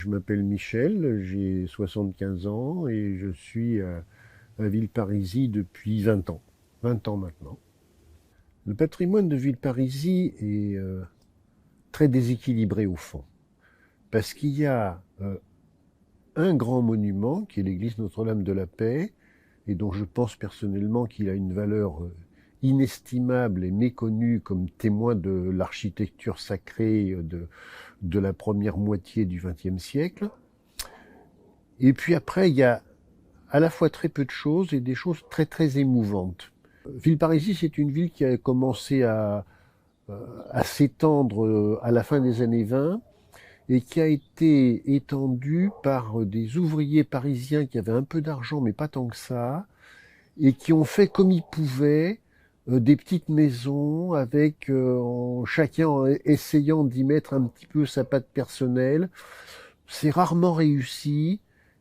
Je m'appelle Michel, j'ai 75 ans et je suis à Villeparisis depuis 20 ans. 20 ans maintenant. Le patrimoine de Villeparisis est très déséquilibré au fond, parce qu'il y a un grand monument qui est l'église Notre-Dame de la Paix, et dont je pense personnellement qu'il a une valeur inestimable et méconnue comme témoin de l'architecture sacrée de la première moitié du XXe siècle. Et puis après, il y a à la fois très peu de choses et des choses très très émouvantes. Villeparisis, c'est une ville qui a commencé à s'étendre à la fin des années 20 et qui a été étendue par des ouvriers parisiens qui avaient un peu d'argent, mais pas tant que ça, et qui ont fait comme ils pouvaient des petites maisons avec chacun essayant d'y mettre un petit peu sa patte personnelle. C'est rarement réussi,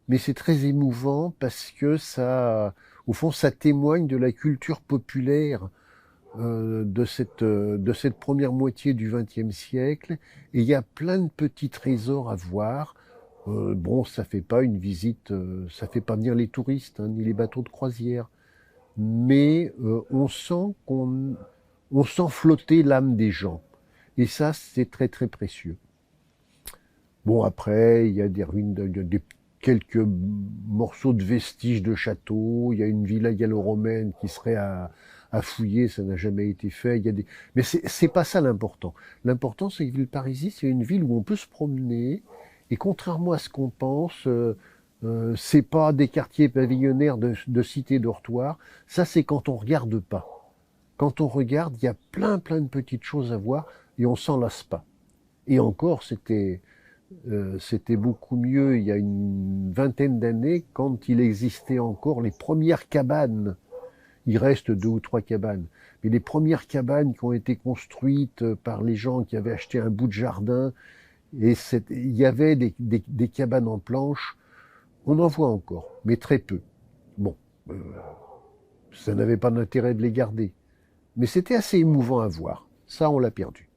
mais c'est très émouvant parce que ça, au fond, ça témoigne de la culture populaire de cette première moitié du XXe siècle. Et il y a plein de petits trésors à voir. Bon, ça fait pas une visite, ça fait pas venir les touristes, hein, ni les bateaux de croisière, mais on sent flotter l'âme des gens. Et ça, c'est très très précieux. Bon, après, il y a des ruines, quelques morceaux de vestiges de châteaux. Il y a une villa gallo-romaine qui serait à fouiller, ça n'a jamais été fait. Il y a des... Mais c'est pas ça l'important. L'important, c'est que Villeparisis, c'est une ville où on peut se promener. Et contrairement à ce qu'on pense, c'est pas des quartiers pavillonnaires de cités dortoirs. Ça, c'est quand on regarde pas. Quand on regarde, il y a plein plein de petites choses à voir et on s'en lasse pas. Et encore, c'était beaucoup mieux il y a une vingtaine d'années quand il existait encore les premières cabanes. Il reste deux ou trois cabanes. Mais les premières cabanes qui ont été construites par les gens qui avaient acheté un bout de jardin, et il y avait des cabanes en planche, on en voit encore, mais très peu. Bon, euh, ça n'avait pas d'intérêt de les garder. Mais c'était assez émouvant à voir. Ça, on l'a perdu.